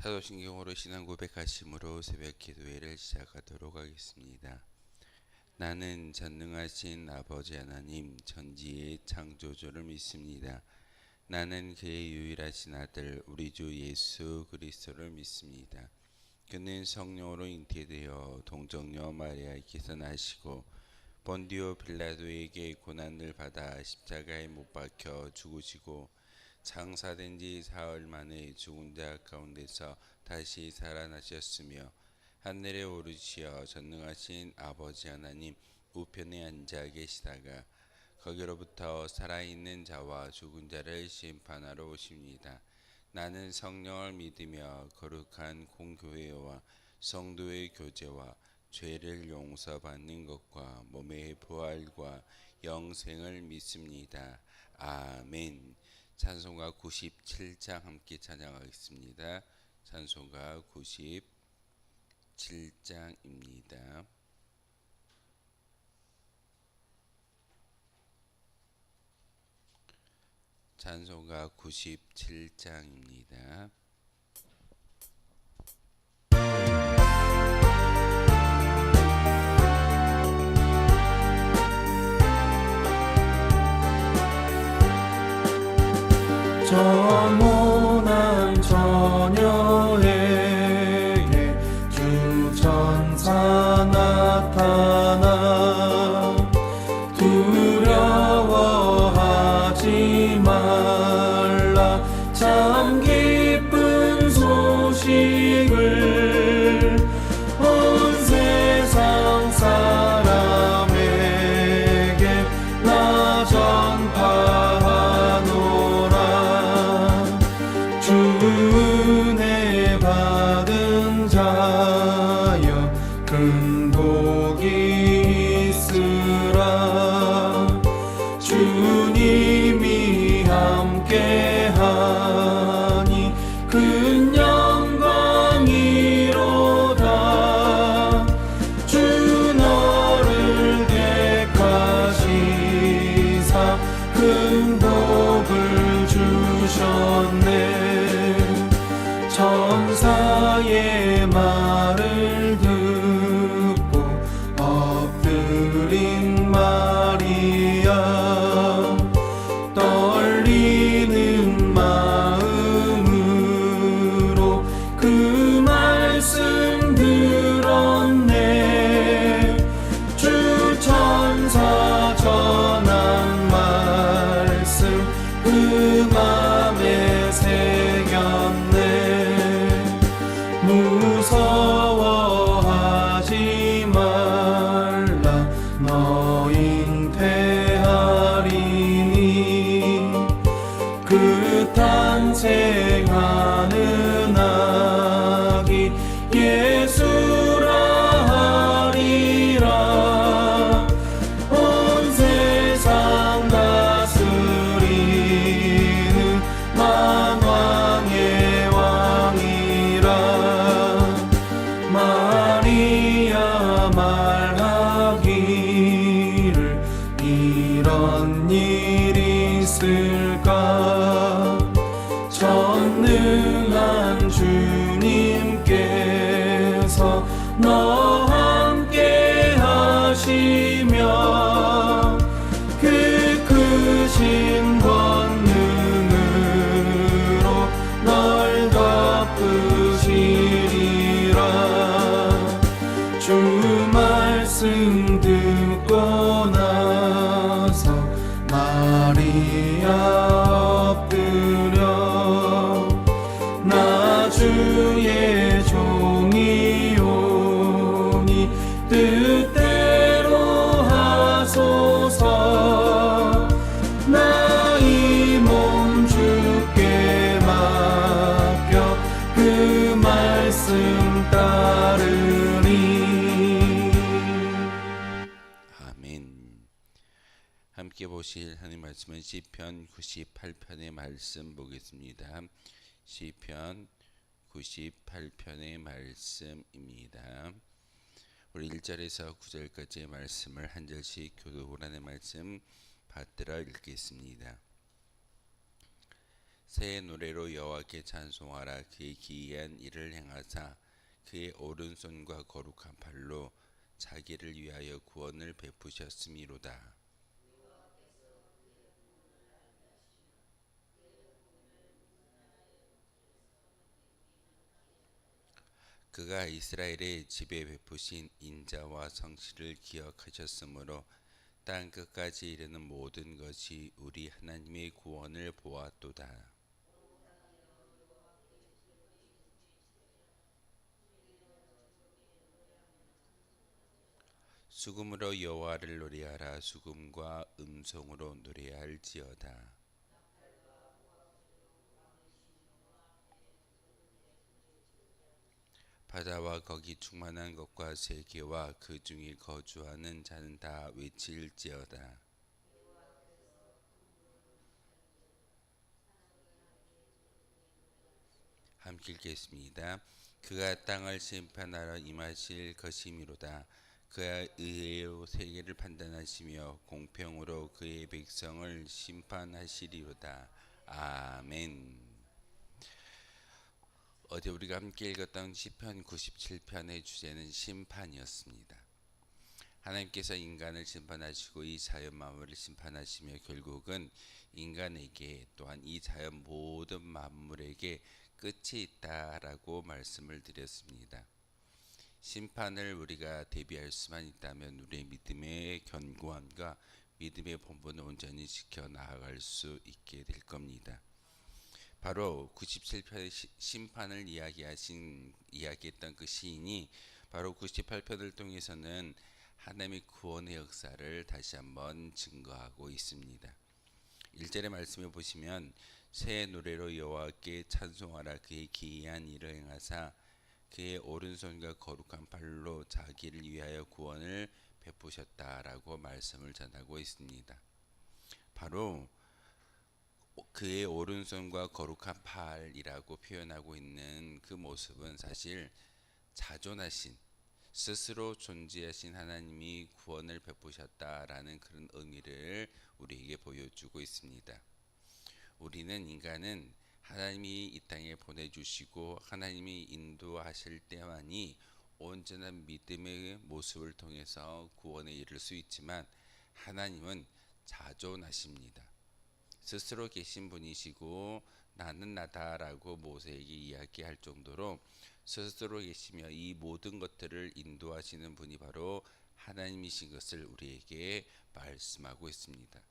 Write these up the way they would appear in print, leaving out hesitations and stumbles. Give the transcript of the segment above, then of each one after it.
사도신경으로 신앙 고백하심으로 새벽 기도회를 시작하도록 하겠습니다. 나는 전능하신 아버지 하나님 천지의 창조주를 믿습니다. 나는 그의 유일하신 아들 우리 주 예수 그리스도를 믿습니다. 그는 성령으로 잉태되어 동정녀 마리아에게서 나시고 본디오 빌라도에게 고난을 받아 십자가에 못 박혀 죽으시고 장사된 지 사흘 만에 죽은 자 가운데서 다시 살아나셨으며 하늘에 오르시어 전능하신 아버지 하나님 우편에 앉아 계시다가 거기로부터 살아있는 자와 죽은 자를 심판하러 오십니다. 나는 성령을 믿으며 거룩한 공교회와 성도의 교제와 죄를 용서받는 것과 몸의 부활과 영생을 믿습니다. 아멘. 찬송가 97장 함께 찬양하겠습니다. 찬송가 97장입니다. 찬송가 97장입니다. 정온한 처녀에게 주 천사 나타나 두려워하지 말라 참 기쁜 소식을 온 세상 사람에게 나 전파하노라. 은혜 받은 자여 큰 복이 있으라. 주님이 함께하니 큰 영광이로다. 주 너를 택하시사 큰 복을 주셨네. 천사의 말을 듣고 엎드린 마리아 떨리는 마음으로 그 말씀 들었네. 주 천사 전한 말씀 그 맘에 새겼네. 무서워하지 말라 너 잉태하리니 그 탄생하는 아기 예수라 하리라. 온 세상 다스리는 만왕의 마리아 말하기를 이런 일이 있을까. 전능한 주님께서 너 함께 하시며 그 크신 권능으로 널 덮으시리라. 주 말씀 듣고 나서 마리아 엎드려 나 주의 종이오니 뜻대로 하소서. 나 이 몸 주께 맡겨 그 말씀 따르리. 아멘. 함께 보실 하나님 말씀은 시편 98편의 말씀 보겠습니다. 시편 98편의 말씀입니다. 우리 1절에서 9절까지의 말씀을 한 절씩 교독 하나님의 말씀 받들어 읽겠습니다. 새 노래로 여호와께 찬송하라. 그의 기이한 일을 행하사 그의 오른손과 거룩한 팔로 자기를 위하여 구원을 베푸셨음이로다. 그가 이스라엘의 집에 베푸신 인자와 성실을 기억하셨으므로 땅 끝까지 이르는 모든 것이 우리 하나님의 구원을 보았도다. 수금으로 여호와를 노래하라. 수금과 음성으로 노래할지어다. 바다와 거기 충만한 것과 세계와 그 중에 거주하는 자는 다 외칠지어다. 함께 읽겠습니다. 그가 땅을 심판하러 임하실 것이미로다. 그가 의로 세계를 판단하시며 공평으로 그의 백성을 심판하시리로다. 아멘. 어제 우리가 함께 읽었던 시편 97편의 주제는 심판이었습니다. 하나님께서 인간을 심판하시고 이 자연 만물을 심판하시며 결국은 인간에게 또한 이 자연 모든 만물에게 끝이 있다라고 말씀을 드렸습니다. 심판을 우리가 대비할 수만 있다면 우리의 믿음의 견고함과 믿음의 본분을 온전히 지켜 나아갈 수 있게 될 겁니다. 바로 97편의 심판을 이야기했던 그 시인이 바로 98편을 통해서는 하나님의 구원의 역사를 다시 한번 증거하고 있습니다. 1절의 말씀을 보시면 새 노래로 여호와께 찬송하라. 그의 기이한 일을 행하사 그의 오른손과 거룩한 팔로 자기를 위하여 구원을 베푸셨다라고 말씀을 전하고 있습니다. 바로 그의 오른손과 거룩한 팔이라고 표현하고 있는 그 모습은 사실 자존하신 스스로 존재하신 하나님이 구원을 베푸셨다라는 그런 의미를 우리에게 보여주고 있습니다. 우리는 인간은 하나님이 이 땅에 보내주시고 하나님이 인도하실 때만이 온전한 믿음의 모습을 통해서 구원에 이를 수 있지만 하나님은 자존하십니다. 스스로 계신 분이시고 나는 나다라고 모세에게 이야기할 정도로 스스로 계시며 이 모든 것들을 인도하시는 분이 바로 하나님이신 것을 우리에게 말씀하고 있습니다.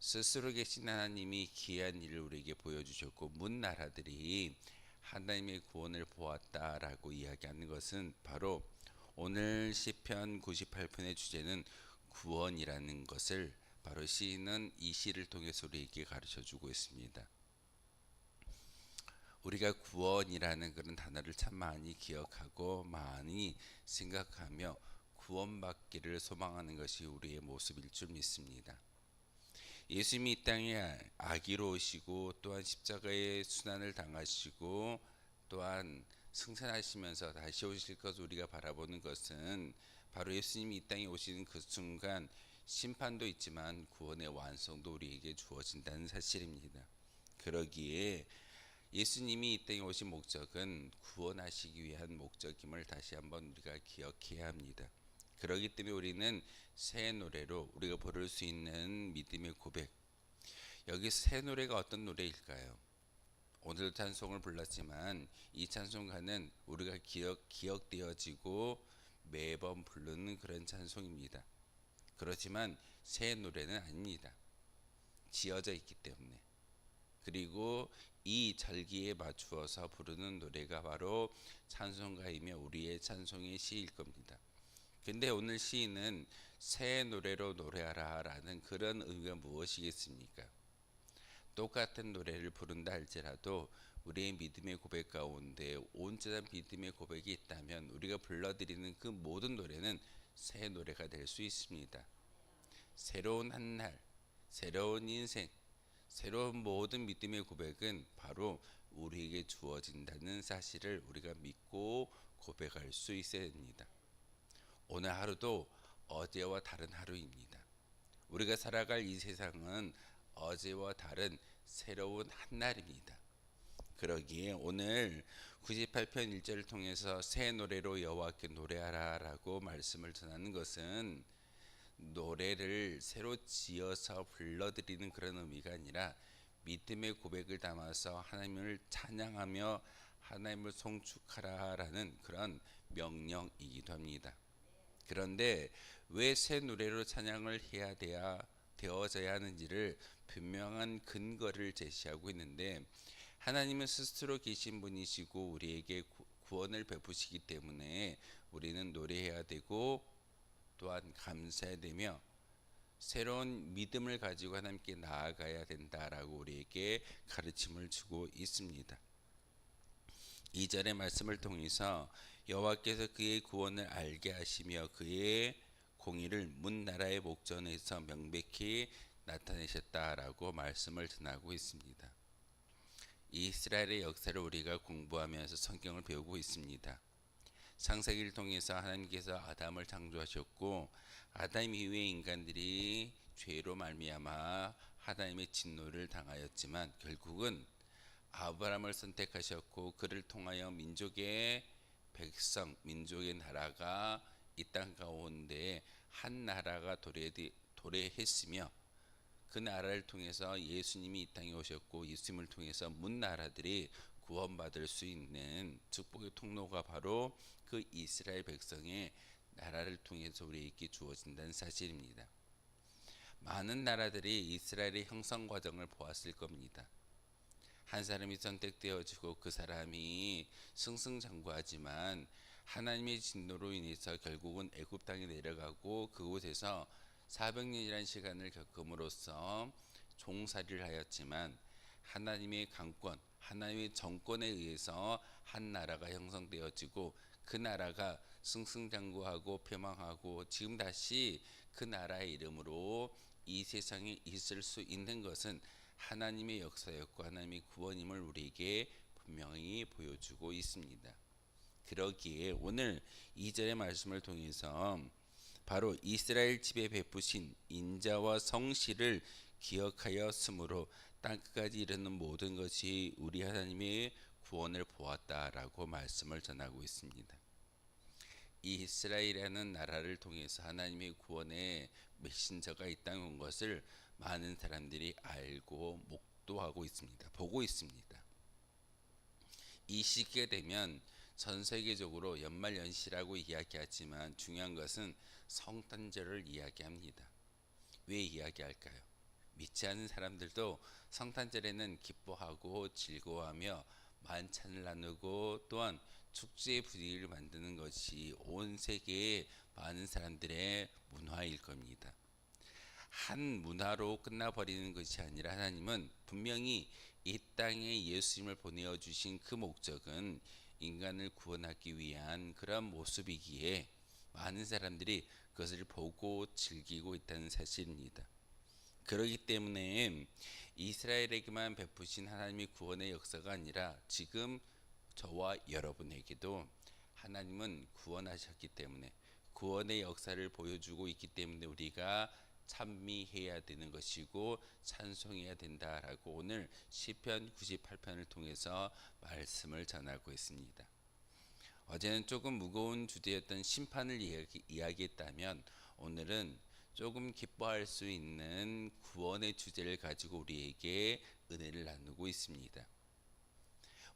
스스로 계신 하나님이 기이한 일을 우리에게 보여주셨고 문 나라들이 하나님의 구원을 보았다라고 이야기하는 것은 바로 오늘 시편 98편의 주제는 구원이라는 것을 바로 시인은 이 시를 통해서 우리에게 가르쳐주고 있습니다. 우리가 구원이라는 그런 단어를 참 많이 기억하고 많이 생각하며 구원받기를 소망하는 것이 우리의 모습일 줄 믿습니다. 예수님이 이 땅에 아기로 오시고 또한 십자가의 순환을 당하시고 또한 승천하시면서 다시 오실 것을 우리가 바라보는 것은 바로 예수님이 이 땅에 오시는 그 순간 심판도 있지만 구원의 완성도 우리에게 주어진다는 사실입니다. 그러기에 예수님이 이 땅에 오신 목적은 구원하시기 위한 목적임을 다시 한번 우리가 기억해야 합니다. 그렇기 때문에 우리는 새 노래로 우리가 부를 수 있는 믿음의 고백, 여기 새 노래가 어떤 노래일까요? 오늘 찬송을 불렀지만 이 찬송가는 우리가 기억되어지고 매번 부르는 그런 찬송입니다. 그렇지만 새 노래는 아닙니다. 지어져 있기 때문에. 그리고 이 절기에 맞추어서 부르는 노래가 바로 찬송가이며 우리의 찬송의 시일 겁니다. 근데 오늘 시인은 새 노래로 노래하라 라는 그런 의미가 무엇이겠습니까? 똑같은 노래를 부른다 할지라도 우리의 믿음의 고백 가운데 온전한 믿음의 고백이 있다면 우리가 불러드리는 그 모든 노래는 새 노래가 될 수 있습니다. 새로운 한날, 새로운 인생, 새로운 모든 믿음의 고백은 바로 우리에게 주어진다는 사실을 우리가 믿고 고백할 수 있어야 됩니다. 오늘 하루도 어제와 다른 하루입니다. 우리가 살아갈 이 세상은 어제와 다른 새로운 한날입니다. 그러기에 오늘 98편 1절을 통해서 새 노래로 여호와께 노래하라라고 말씀을 전하는 것은 노래를 새로 지어서 불러드리는 그런 의미가 아니라 믿음의 고백을 담아서 하나님을 찬양하며 하나님을 송축하라라는 그런 명령이기도 합니다. 그런데 왜 새 노래로 찬양을 해야 되어져야 하는지를 분명한 근거를 제시하고 있는데, 하나님은 스스로 계신 분이시고 우리에게 구원을 베푸시기 때문에 우리는 노래해야 되고 또한 감사해야 되며 새로운 믿음을 가지고 하나님께 나아가야 된다라고 우리에게 가르침을 주고 있습니다. 2절의 말씀을 통해서 여호와께서 그의 구원을 알게 하시며 그의 공의를 문 나라의 목전에서 명백히 나타내셨다라고 말씀을 전하고 있습니다. 이스라엘의 역사를 우리가 공부하면서 성경을 배우고 있습니다. 창세기를 통해서 하나님께서 아담을 창조하셨고 아담 이후에 인간들이 죄로 말미암아 하나님의 진노를 당하였지만 결국은 아브라함을 선택하셨고 그를 통하여 민족의 백성, 민족의 나라가 이 땅 가운데 한 나라가 도래했으며 그 나라를 통해서 예수님이 이 땅에 오셨고 예수님을 통해서 문 나라들이 구원받을 수 있는 축복의 통로가 바로 그 이스라엘 백성의 나라를 통해서 우리에게 주어진다는 사실입니다. 많은 나라들이 이스라엘의 형성 과정을 보았을 겁니다. 한 사람이 선택되어지고 그 사람이 승승장구하지만 하나님의 진노로 인해서 결국은 애굽 땅에 내려가고 그곳에서 400년이라는 시간을 겪음으로써 종살이를 하였지만 하나님의 강권, 하나님의 정권에 의해서 한 나라가 형성되어지고 그 나라가 승승장구하고 폐망하고 지금 다시 그 나라의 이름으로 이 세상에 있을 수 있는 것은 하나님의 역사였고 하나님의 구원임을 우리에게 분명히 보여주고 있습니다. 그러기에 오늘 2절의 말씀을 통해서 바로 이스라엘 집에 베푸신 인자와 성실을 기억하였으므로 땅끝까지 이르는 모든 것이 우리 하나님의 구원을 보았다라고 말씀을 전하고 있습니다. 이 이스라엘이라는 나라를 통해서 하나님의 구원의 메신저가 이 땅에 온 것을 많은 사람들이 알고 목도하고 있습니다. 보고 있습니다. 이 시기가 되면 전 세계적으로 연말연시라고 이야기하지만 중요한 것은 성탄절을 이야기합니다. 왜 이야기할까요? 믿지 않는 사람들도 성탄절에는 기뻐하고 즐거워하며 만찬을 나누고 또한 축제의 분위기를 만드는 것이 온 세계의 많은 사람들의 문화일 겁니다. 한 문화로 끝나버리는 것이 아니라 하나님은 분명히 이 땅에 예수님을 보내어 주신 그 목적은 인간을 구원하기 위한 그런 모습이기에 많은 사람들이 그것을 보고 즐기고 있다는 사실입니다. 그렇기 때문에 이스라엘에게만 베푸신 하나님의 구원의 역사가 아니라 지금 저와 여러분에게도 하나님은 구원하셨기 때문에 구원의 역사를 보여주고 있기 때문에 우리가 찬미해야 되는 것이고 찬송해야 된다라고 오늘 시편 98편을 통해서 말씀을 전하고 있습니다. 어제는 조금 무거운 주제였던 심판을 이야기했다면 오늘은 조금 기뻐할 수 있는 구원의 주제를 가지고 우리에게 은혜를 나누고 있습니다.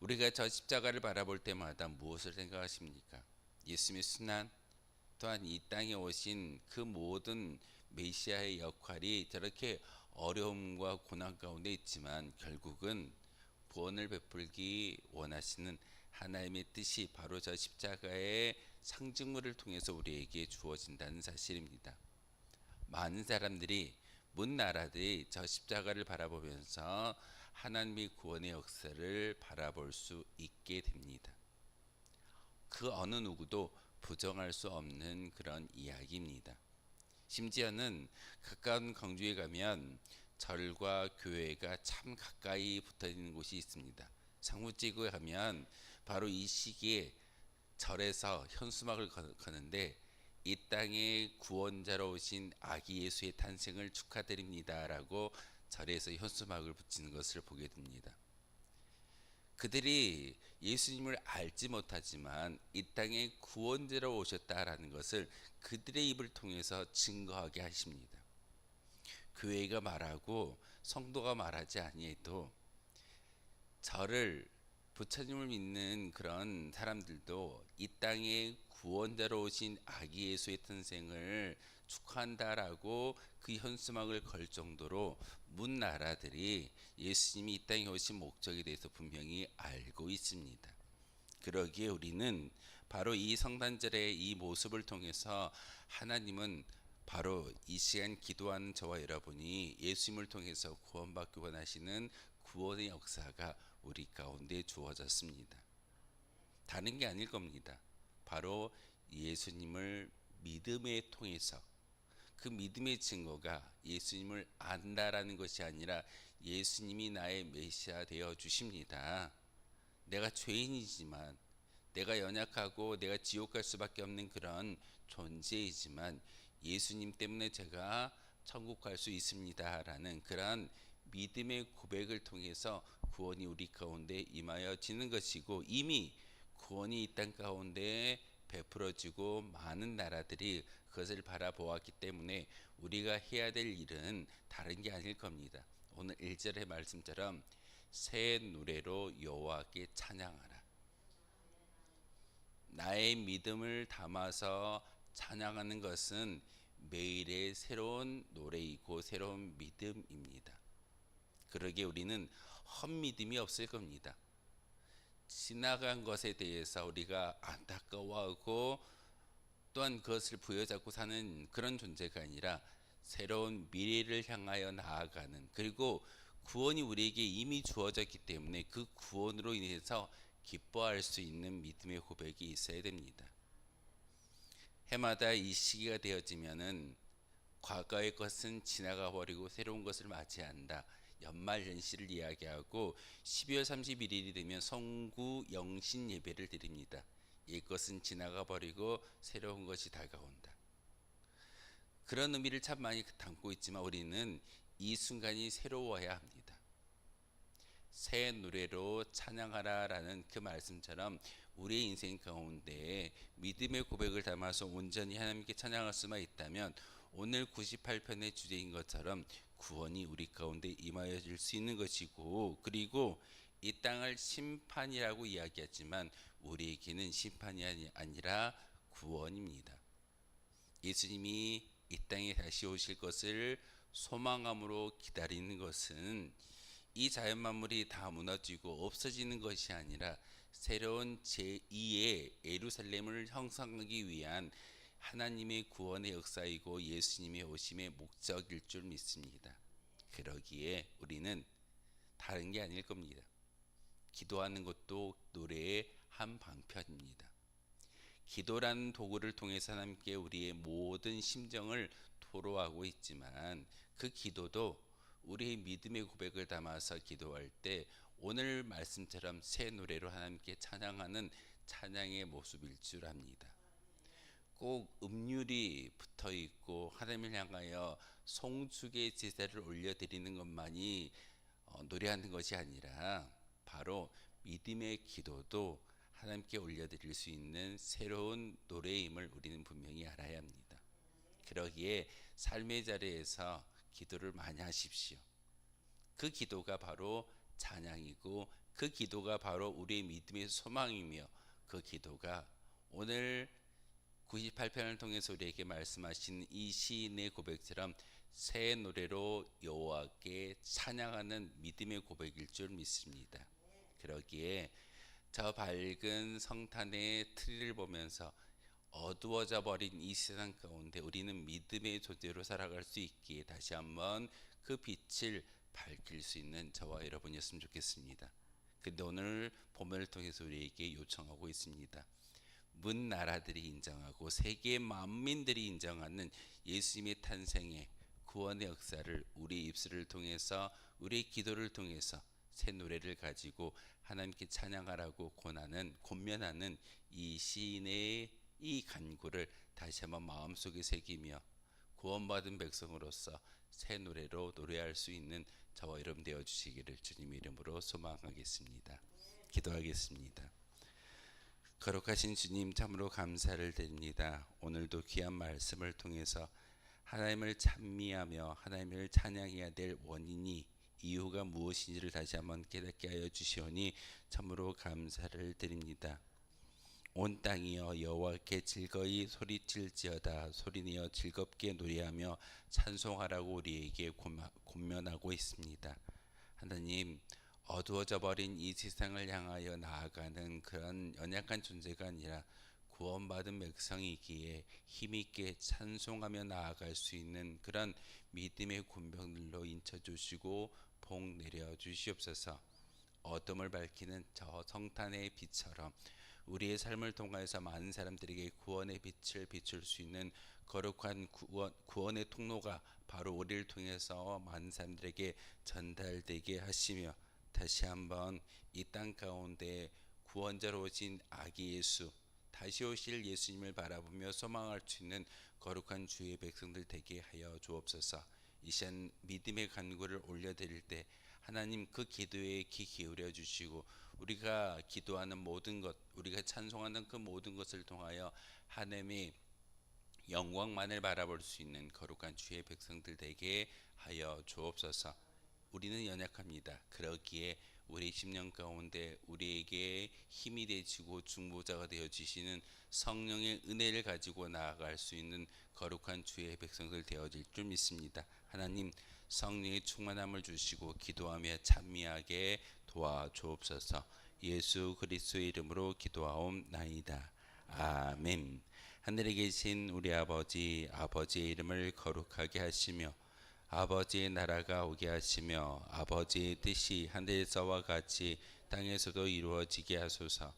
우리가 저 십자가를 바라볼 때마다 무엇을 생각하십니까? 예수님의 순환, 또한 이 땅에 오신 그 모든 메시아의 역할이 저렇게 어려움과 고난 가운데 있지만 결국은 구원을 베풀기 원하시는 하나님의 뜻이 바로 저 십자가의 상징물을 통해서 우리에게 주어진다는 사실입니다. 많은 사람들이 문 나라들이 저 십자가를 바라보면서 하나님의 구원의 역사를 바라볼 수 있게 됩니다. 그 어느 누구도 부정할 수 없는 그런 이야기입니다. 심지어는 가까운 광주에 가면 절과 교회가 참 가까이 붙어 있는 곳이 있습니다. 상무지구에 가면 바로 이 시기에 절에서 현수막을 거는데 이 땅에 구원자로 오신 아기 예수의 탄생을 축하드립니다라고 절에서 현수막을 붙이는 것을 보게 됩니다. 그들이 예수님을 알지 못하지만 이 땅에 구원자로 오셨다라는 것을 그들의 입을 통해서 증거하게 하십니다. 교회가 말하고 성도가 말하지 아니해도 저를 부처님을 믿는 그런 사람들도 이 땅에 구원자로 오신 아기 예수의 탄생을 축하한다라고 그 현수막을 걸 정도로 문 나라들이 예수님이 이 땅에 오신 목적에 대해서 분명히 알고 있습니다. 그러기에 우리는 바로 이 성탄절의 이 모습을 통해서 하나님은 바로 이 시간 기도하는 저와 여러분이 예수님을 통해서 구원받기 원하시는 구원의 역사가 우리 가운데 주어졌습니다. 다른 게 아닐 겁니다. 바로 예수님을 믿음에 통해서 그 믿음의 증거가 예수님을 안다라는 것이 아니라 예수님이 나의 메시아 되어 주십니다. 내가 죄인이지만 내가 연약하고 내가 지옥 갈 수밖에 없는 그런 존재이지만 예수님 때문에 제가 천국 갈 수 있습니다라는 그런 믿음의 고백을 통해서 구원이 우리 가운데 임하여지는 것이고 이미 구원이 이 땅 가운데 베풀어지고 많은 나라들이 그것을 바라보았기 때문에 우리가 해야 될 일은 다른 게 아닐 겁니다. 오늘 1절의 말씀처럼 새 노래로 여호와께 찬양하라. 나의 믿음을 담아서 찬양하는 것은 매일의 새로운 노래이고 새로운 믿음입니다. 그러기에 우리는 헛믿음이 없을 겁니다. 지나간 것에 대해서 우리가 안타까워하고 또한 그것을 부여잡고 사는 그런 존재가 아니라 새로운 미래를 향하여 나아가는, 그리고 구원이 우리에게 이미 주어졌기 때문에 그 구원으로 인해서 기뻐할 수 있는 믿음의 고백이 있어야 됩니다. 해마다 이 시기가 되어지면은 과거의 것은 지나가 버리고 새로운 것을 맞이한다. 연말연시를 이야기하고 12월 31일이 되면 성구 영신 예배를 드립니다. 옛것은 지나가 버리고 새로운 것이 다가온다. 그런 의미를 참 많이 담고 있지만 우리는 이 순간이 새로워야 합니다. 새 노래로 찬양하라라는 그 말씀처럼 우리의 인생 가운데 믿음의 고백을 담아서 온전히 하나님께 찬양할 수만 있다면 오늘 98편의 주제인 것처럼 구원이 우리 가운데 임하여질 수 있는 것이고, 그리고 이 땅을 심판이라고 이야기하지만 우리에게는 심판이 아니라 구원입니다. 예수님이 이 땅에 다시 오실 것을 소망함으로 기다리는 것은 이 자연 만물이 다 무너지고 없어지는 것이 아니라 새로운 제2의 예루살렘을 형성하기 위한 하나님의 구원의 역사이고 예수님의 오심의 목적일 줄 믿습니다. 그러기에 우리는 다른 게 아닐 겁니다. 기도하는 것도 노래의 한 방편입니다. 기도라는 도구를 통해서 하나님께 우리의 모든 심정을 토로하고 있지만 그 기도도 우리의 믿음의 고백을 담아서 기도할 때 오늘 말씀처럼 새 노래로 하나님께 찬양하는 찬양의 모습일 줄 압니다. 꼭 음률이 붙어 있고 하나님을 향하여 송축의 제사를 올려드리는 것만이 노래하는 것이 아니라 바로 믿음의 기도도 하나님께 올려드릴 수 있는 새로운 노래임을 우리는 분명히 알아야 합니다. 그러기에 삶의 자리에서 기도를 많이 하십시오. 그 기도가 바로 찬양이고 그 기도가 바로 우리의 믿음의 소망이며 그 기도가 오늘 98편을 통해서 우리에게 말씀하신 이 시인의 고백처럼 새 노래로 여호와께 찬양하는 믿음의 고백일 줄 믿습니다. 그러기에 저 밝은 성탄의 트리를 보면서 어두워져 버린 이 세상 가운데 우리는 믿음의 존재로 살아갈 수 있기에 다시 한번 그 빛을 밝힐 수 있는 저와 여러분이었으면 좋겠습니다. 근데 오늘 본문을 통해서 우리에게 요청하고 있습니다. 문 나라들이 인정하고 세계 만민들이 인정하는 예수님의 탄생의 구원의 역사를 우리 입술을 통해서 우리의 기도를 통해서 새 노래를 가지고 하나님께 찬양하라고 권면하는 이 시인의 이 간구를 다시 한번 마음속에 새기며 구원받은 백성으로서 새 노래로 노래할 수 있는 저와 여러분 되어 주시기를 주님 이름으로 소망하겠습니다. 기도하겠습니다. 거룩하신 주님 참으로 감사를 드립니다. 오늘도 귀한 말씀을 통해서 하나님을 찬미하며 하나님을 찬양해야 될 원인이 이유가 무엇인지를 다시 한번 깨닫게 하여 주시오니 참으로 감사를 드립니다. 온 땅이여 여호와께 즐거이 소리칠지어다. 소리내어 즐겁게 노래하며 찬송하라고 우리에게 권면하고 있습니다. 하나님, 어두워져 버린 이 세상을 향하여 나아가는 그런 연약한 존재가 아니라 구원받은 백성이기에 힘있게 찬송하며 나아갈 수 있는 그런 믿음의 군병들로 인쳐주시고 복 내려 주시옵소서. 어둠을 밝히는 저 성탄의 빛처럼 우리의 삶을 통하여서 많은 사람들에게 구원의 빛을 비출 수 있는 거룩한 구원의 통로가 바로 우리를 통해서 많은 사람들에게 전달되게 하시며, 다시 한번 이 땅 가운데 구원자로 오신 아기 예수, 다시 오실 예수님을 바라보며 소망할 수 있는 거룩한 주의 백성들 되게 하여 주옵소서. 이 시간 믿음의 간구를 올려드릴 때 하나님 그 기도에 귀 기울여 주시고, 우리가 기도하는 모든 것, 우리가 찬송하는 그 모든 것을 통하여 하나님의 영광만을 바라볼 수 있는 거룩한 주의 백성들 되게 하여 주옵소서. 우리는 연약합니다. 그러기에 우리 심령 가운데 우리에게 힘이 되시고 중보자가 되어 주시는 성령의 은혜를 가지고 나아갈 수 있는 거룩한 주의 백성들 되어질 줄 믿습니다. 하나님, 성령의 충만함을 주시고 기도하며 찬미하게 도와주옵소서. 예수 그리스도의 이름으로 기도하옵나이다. 아멘. 하늘에 계신 우리 아버지, 아버지의 이름을 거룩하게 하시며 아버지의 나라가 오게 하시며 아버지의 뜻이 하늘에서와 같이 땅에서도 이루어지게 하소서.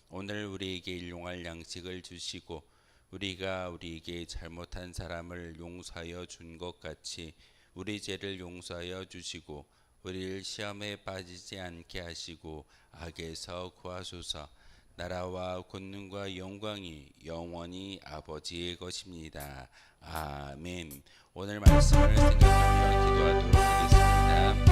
오늘 우리에게 일용할 양식을 주시고 우리가 우리에게 잘못한 사람을 용서하여 준 것 같이 우리 죄를 용서하여 주시고 우리를 시험에 빠지지 않게 하시고 악에서 구하소서. 나라와 권능과 영광이 영원히 아버지의 것입니다. 아멘. 오늘 말씀을 생각하며 기도하도록 하겠습니다.